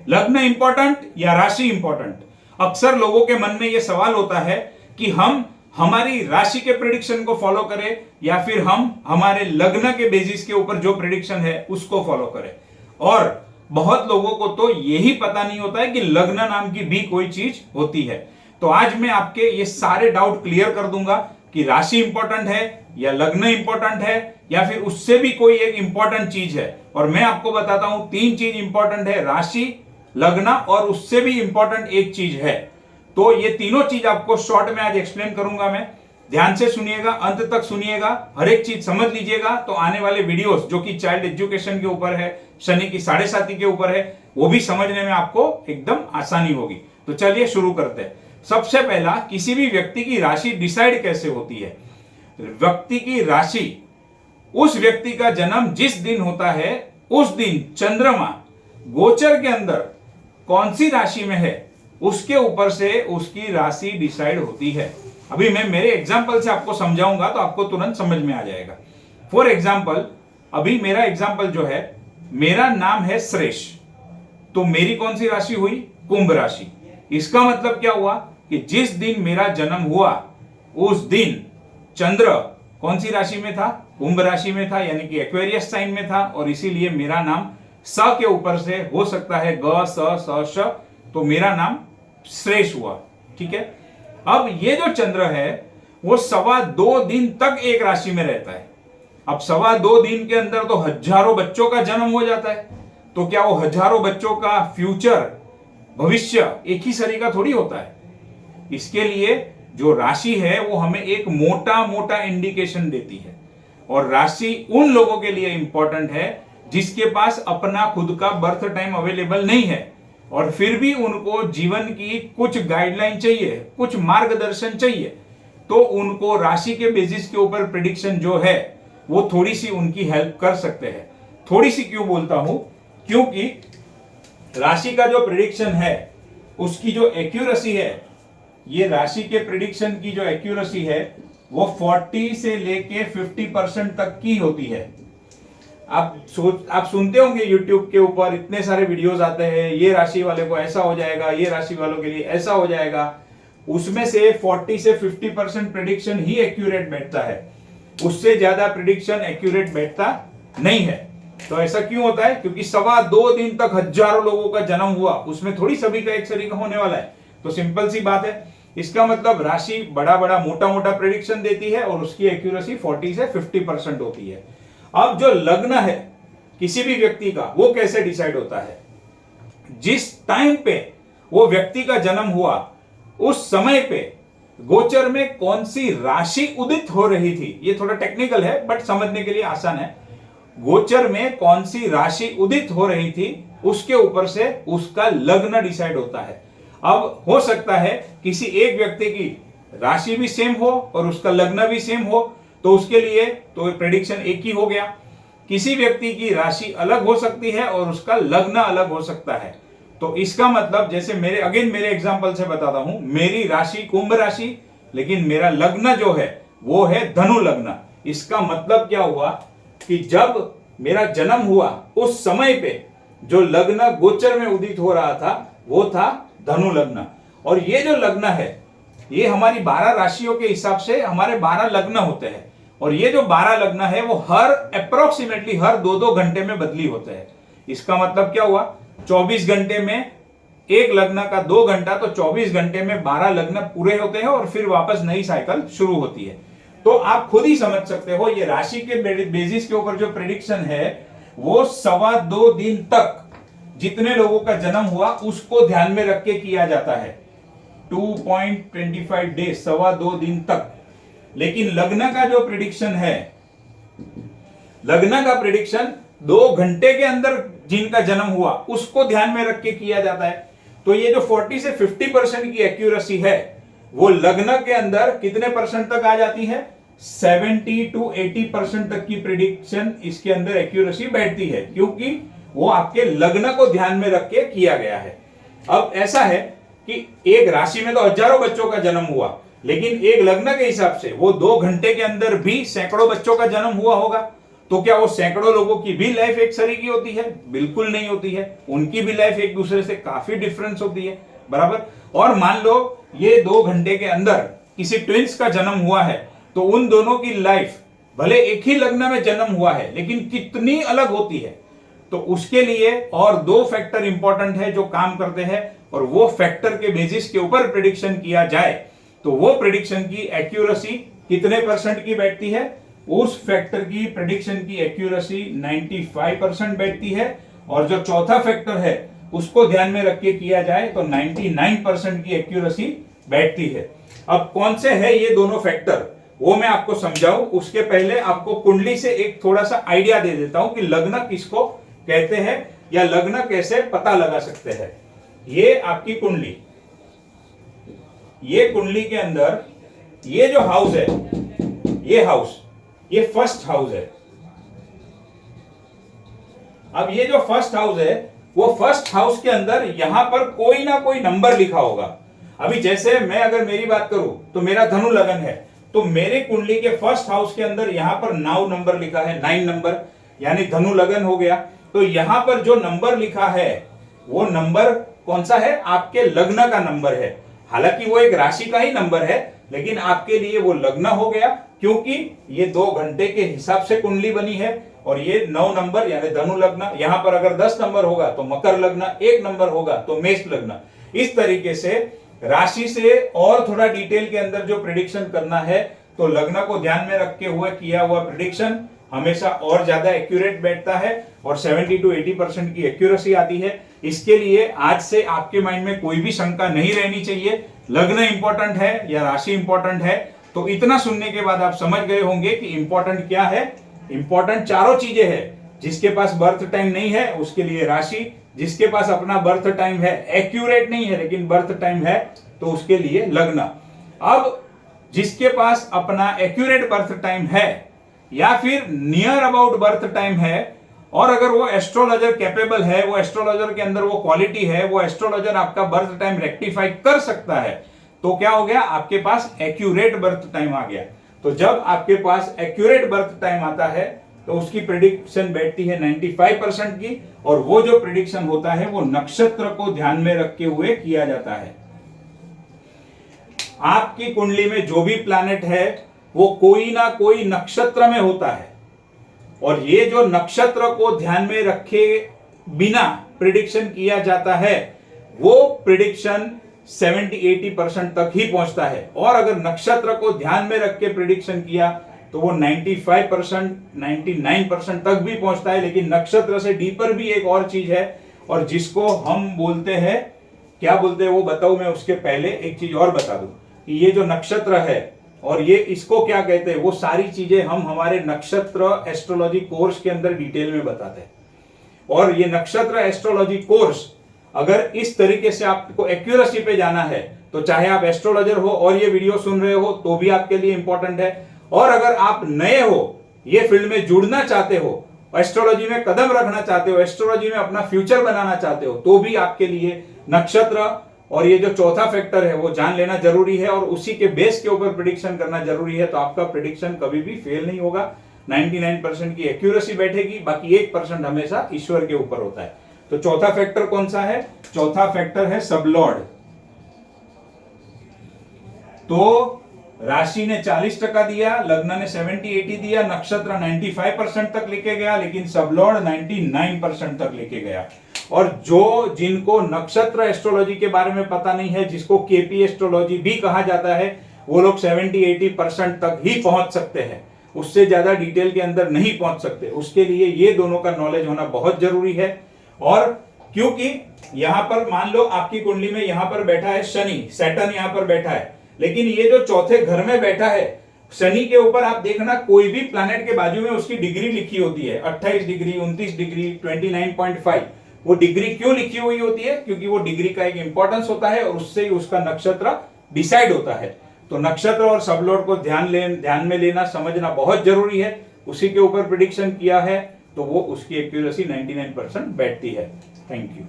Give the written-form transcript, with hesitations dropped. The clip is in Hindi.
लग्न इंपॉर्टेंट या राशि इंपॉर्टेंट? अक्सर लोगों के मन में यह सवाल होता है कि हम हमारी राशि के प्रेडिक्शन को फॉलो करें या फिर हम हमारे लग्न के बेसिस के ऊपर जो प्रेडिक्शन है उसको फॉलो करें। और बहुत लोगों को तो यही पता नहीं होता है कि लग्न नाम की भी कोई चीज होती है। तो आज मैं आपके ये सारे डाउट क्लियर कर दूंगा कि राशि इंपॉर्टेंट है या लग्न इंपॉर्टेंट है या फिर उससे भी कोई एक इंपॉर्टेंट चीज है। और मैं आपको बताता हूं 3 चीज इंपॉर्टेंट है, राशि, लग्न और उससे भी इंपॉर्टेंट एक चीज है। तो ये तीनों चीज आपको शॉर्ट में आज एक्सप्लेन करूंगा मैं। ध्यान से सुनिएगा, अंत तक सुनिएगा, हर एक चीज समझ लीजिएगा। तो आने वाले वीडियोस जो कि चाइल्ड एजुकेशन के ऊपर है, शनि की 7.5 के ऊपर है, वो भी समझने में आपको एकदम आसानी होगी। तो चलिए शुरू करते हैं। सबसे पहला, किसी भी व्यक्ति की राशि डिसाइड कैसे होती है? व्यक्ति की राशि उस व्यक्ति का जन्म जिस दिन होता है उस दिन चंद्रमा गोचर के अंदर कौन सी राशि में है उसके ऊपर से उसकी राशि डिसाइड होती है। अभी मैं मेरे एग्जांपल से आपको समझाऊंगा तो आपको तुरंत समझ में आ जाएगा। फॉर एग्जांपल, अभी मेरा एग्जांपल जो है, मेरा नाम है श्रेष, तो मेरी कौन सी राशि हुई? कुंभ राशि। इसका मतलब क्या हुआ कि जिस दिन मेरा जन्म हुआ उस दिन चंद्र कौन सी राशि में था? कुंभ राशि में था, यानी कि एक्वेरियस साइन में था। और इसीलिए मेरा नाम स के ऊपर से हो सकता है ग स श, तो मेरा नाम श्रेष हुआ। ठीक है। अब ये जो चंद्र है वो 2.25 दिन तक एक राशि में रहता है। अब 2.25 दिन के अंदर तो हजारों बच्चों का जन्म हो जाता है। तो क्या वो हजारों बच्चों का फ्यूचर, भविष्य एक ही सरी का थोड़ी होता है? इसके लिए जो राशि है वो हमें एक मोटा मोटा इंडिकेशन देती है। और राशि उन लोगों के लिए इंपॉर्टेंट है जिसके पास अपना खुद का बर्थ टाइम अवेलेबल नहीं है और फिर भी उनको जीवन की कुछ गाइडलाइन चाहिए, कुछ मार्गदर्शन चाहिए। तो उनको राशि के बेसिस के ऊपर प्रेडिक्शन जो है वो थोड़ी सी उनकी हेल्प कर सकते हैं। थोड़ी सी क्यों बोलता हूं? क्योंकि राशि का जो प्रेडिक्शन है उसकी जो एक्यूरेसी है, ये राशि के प्रेडिक्शन की जो एक्यूरेसी है वो 40 से लेके 50% तक की होती है। आप सुनते होंगे YouTube के ऊपर इतने सारे वीडियोस आते हैं, ये राशि वाले को ऐसा हो जाएगा, ये राशि वालों के लिए ऐसा हो जाएगा। उसमें से 40 से 50% प्रेडिक्शन ही एक्यूरेट बैठता है, उससे ज्यादा प्रेडिक्शन एक्यूरेट बैठता नहीं है। तो ऐसा क्यों होता है? क्योंकि 2.25 दिन तक हजारों लोगों का जन्म हुआ, उसमें थोड़ी सभी का एक सरी का होने वाला है। तो सिंपल सी बात है। इसका मतलब राशि बड़ा बड़ा मोटा मोटा प्रेडिक्शन देती है और उसकी एक्यूरेसी 40 से 50% होती है। अब जो लग्न है किसी भी व्यक्ति का, वो कैसे डिसाइड होता है? जिस टाइम पे वो व्यक्ति का जन्म हुआ उस समय पे गोचर में कौन सी राशि उदित हो रही थी। ये थोड़ा टेक्निकल है बट समझने के लिए आसान है। गोचर में कौन सी राशि उदित हो रही थी उसके ऊपर से उसका लग्न डिसाइड होता है। अब हो सकता है किसी एक व्यक्ति की राशि भी सेम हो और उसका लग्न भी सेम हो, तो उसके लिए तो प्रेडिक्शन एक ही हो गया। किसी व्यक्ति की राशि अलग हो सकती है और उसका लग्न अलग हो सकता है। तो इसका मतलब, जैसे मेरे एग्जांपल से बताता हूं, मेरी राशि कुंभ राशि, लेकिन मेरा लग्न जो है वो है धनु लग्न। इसका मतलब क्या हुआ कि जब मेरा जन्म हुआ उस समय पे जो लग्न गोचर में उदित हो रहा था वो था धनु लग्न। और ये जो लग्न है ये हमारी 12 राशियों के हिसाब से हमारे 12 लग्न होते हैं। और ये जो 12 लग्न है वो हर अप्रोक्सीमेटली हर 2-2 घंटे में बदली होते हैं। इसका मतलब क्या हुआ? 24 घंटे में एक लग्न का 2 घंटा, तो 24 घंटे में 12 लग्न पूरे होते हैं और फिर वापस नई साइकिल शुरू होती है। तो आप खुद ही समझ सकते हो, ये राशि के बेसिस के ऊपर जो प्रेडिक्शन है वो 2.25 दिन तक जितने लोगों का जन्म हुआ उसको ध्यान में रख के किया जाता है। 2.25 डेज, 2.25 दिन तक। लेकिन लग्न का जो प्रेडिक्शन है, लग्न का प्रेडिक्शन 2 घंटे के अंदर जिनका जन्म हुआ उसको ध्यान में रख के किया जाता है। तो ये जो 40 से 50% की एक्यूरेसी है वो लग्न के अंदर कितने परसेंट तक आ जाती है? 70 to 80% तक की प्रेडिक्शन इसके अंदर एक्यूरेसी बैठती है, क्योंकि वो आपके लग्न को ध्यान में रख के किया गया है। अब ऐसा है कि एक राशि में तो हजारों बच्चों का जन्म हुआ, लेकिन एक लग्न के हिसाब से वो 2 घंटे के अंदर भी सैकड़ों बच्चों का जन्म हुआ होगा। तो क्या वो सैकड़ों लोगों की भी लाइफ एक सरी की होती है? बिल्कुल नहीं होती है। उनकी भी लाइफ एक दूसरे से काफी डिफरेंस होती है, बराबर। और मान लो ये 2 घंटे के अंदर किसी ट्विंस का जन्म हुआ है, तो उन दोनों की लाइफ भले एक ही लग्न में जन्म हुआ है लेकिन कितनी अलग होती है। तो उसके लिए और 2 फैक्टर इंपॉर्टेंट है जो काम करते हैं, और वो फैक्टर के बेसिस के ऊपर प्रिडिक्शन किया जाए तो वो प्रिडिक्शन की एक्यूरेसी कितने % की बैठती है? उस फैक्टर की प्रिडिक्शन की एक्यूरेसी 95% बैठती है। और जो चौथा फैक्टर है उसको ध्यान में रख के किया जाए तो 99% की एक्यूरेसी बैठती है। अब कौन से है ये दोनों फैक्टर, वो मैं आपको समझाऊं उसके पहले आपको कुंडली से एक थोड़ा सा आइडिया दे देता हूं कि लग्न किसको कहते हैं या लग्न कैसे पता लगा सकते हैं। ये आपकी कुंडली, ये कुंडली के अंदर ये जो हाउस है, ये हाउस, ये फर्स्ट हाउस है। अब ये जो फर्स्ट हाउस है, वो फर्स्ट हाउस के अंदर यहां पर कोई ना कोई नंबर लिखा होगा। अभी जैसे मैं अगर मेरी बात करूं तो मेरा धनु लगन है, तो मेरे कुंडली के फर्स्ट हाउस के अंदर यहां पर 9 नंबर लिखा है, 9 नंबर, यानी धनु लगन हो गया। तो यहां पर जो नंबर लिखा है वो नंबर कौन सा है? आपके लग्न का नंबर है। हालांकि वो एक राशि का ही नंबर है, लेकिन आपके लिए वो लग्न हो गया, क्योंकि ये 2 घंटे के हिसाब से कुंडली बनी है। और ये 9 नंबर यानी धनु लग्न, यहां पर अगर 10 नंबर होगा तो मकर लग्न, 1 नंबर होगा तो मेष लग्न। इस तरीके से राशि से और थोड़ा डिटेल के अंदर जो प्रिडिक्शन करना है तो लग्न को ध्यान में रखते हुए किया हुआ प्रिडिक्शन हमेशा और ज्यादा एक्यूरेट बैठता है और 70 to 80% की एक्यूरेसी आती है। इसके लिए आज से आपके माइंड में कोई भी शंका नहीं रहनी चाहिए, लग्न इंपॉर्टेंट है या राशि इंपॉर्टेंट है। तो इतना सुनने के बाद आप समझ गए होंगे कि इंपॉर्टेंट क्या है। इंपॉर्टेंट चारों चीजें हैं। जिसके पास बर्थ टाइम नहीं है उसके लिए राशि, जिसके पास अपना बर्थ टाइम है, एक्यूरेट नहीं है लेकिन बर्थ टाइम है, तो उसके लिए लग्न। अब जिसके पास अपना एक्यूरेट बर्थ टाइम है या फिर नियर अबाउट बर्थ टाइम है, और अगर वो एस्ट्रोलॉजर कैपेबल है, वो एस्ट्रोलॉजर के अंदर वो क्वालिटी है, वो एस्ट्रोलॉजर आपका बर्थ टाइम रेक्टिफाई कर सकता है, तो क्या हो गया? आपके पास एक्यूरेट बर्थ टाइम आ गया। तो जब आपके पास एक्यूरेट बर्थ टाइम आता है तो उसकी प्रिडिक्शन बैठती है 95% की, और वो जो प्रिडिक्शन होता है वो नक्षत्र को ध्यान में रखते हुए किया जाता है। आपकी कुंडली में जो भी प्लैनेट है वो कोई ना कोई नक्षत्र में होता है, और ये जो नक्षत्र को ध्यान में रखे बिना प्रिडिक्शन किया जाता है वो प्रिडिक्शन 70-80% तक ही पहुंचता है। और अगर नक्षत्र को ध्यान में रख के प्रिडिक्शन किया तो वो 95%, 99% तक भी पहुंचता है। लेकिन नक्षत्र से डीपर भी एक और चीज है, और जिसको हम बोलते हैं, क्या बोलते हैं वो बताऊं मैं उसके पहले एक चीज और बता दूं कि ये जो नक्षत्र है और ये इसको क्या कहते हैं, वो सारी चीजें हम हमारे नक्षत्र एस्ट्रोलॉजी कोर्स के अंदर डिटेल में बताते हैं। और ये नक्षत्र एस्ट्रोलॉजी कोर्स अगर इस तरीके से आपको एक्यूरेसी पे जाना है तो चाहे आप एस्ट्रोलॉजर हो और ये वीडियो सुन रहे हो तो भी आपके लिए इंपॉर्टेंट है, और अगर आप नए हो, ये फील्ड में जुड़ना चाहते हो, एस्ट्रोलॉजी में कदम रखना चाहते हो, एस्ट्रोलॉजी में अपना फ्यूचर बनाना चाहते हो, तो भी आपके लिए नक्षत्र और ये जो चौथा फैक्टर है वो जान लेना जरूरी है, और उसी के बेस के ऊपर प्रिडिक्शन करना जरूरी है। तो आपका प्रिडिक्शन कभी भी फेल नहीं होगा, 99% की एक्यूरेसी बैठेगी, बाकी 1% हमेशा ईश्वर के ऊपर होता है। तो चौथा फैक्टर कौन सा है? चौथा फैक्टर है सबलॉर्ड। तो राशि ने 40% दिया, लग्न ने 70-80 दिया, नक्षत्र 95% तक लेके गया, लेकिन सबलॉर्ड 99% तक लेके गया। और जो जिनको नक्षत्र एस्ट्रोलॉजी के बारे में पता नहीं है, जिसको केपी एस्ट्रोलॉजी भी कहा जाता है, वो लोग 70-80% तक ही पहुंच सकते हैं, उससे ज्यादा डिटेल के अंदर नहीं पहुंच सकते। उसके लिए ये दोनों का नॉलेज होना बहुत जरूरी है। और क्योंकि यहां पर मान लो आपकी कुंडली में यहां पर बैठा है शनि, सैटर्न यहां पर बैठा है, लेकिन ये जो चौथे घर में बैठा है, शनि के ऊपर आप देखना कोई भी प्लैनेट के बाजू में उसकी डिग्री लिखी होती है, 28 डिग्री, 29 डिग्री, 29.5। वो डिग्री क्यों लिखी हुई होती है? क्योंकि वो डिग्री का एक इंपॉर्टेंस होता है और उससे ही उसका नक्षत्र डिसाइड होता है। तो नक्षत्र और सबलॉर्ड को ध्यान में लेना, समझना बहुत जरूरी है। उसी के ऊपर प्रिडिक्शन किया है तो वो उसकी एक्यूरेसी 99% बैठती है। Thank you.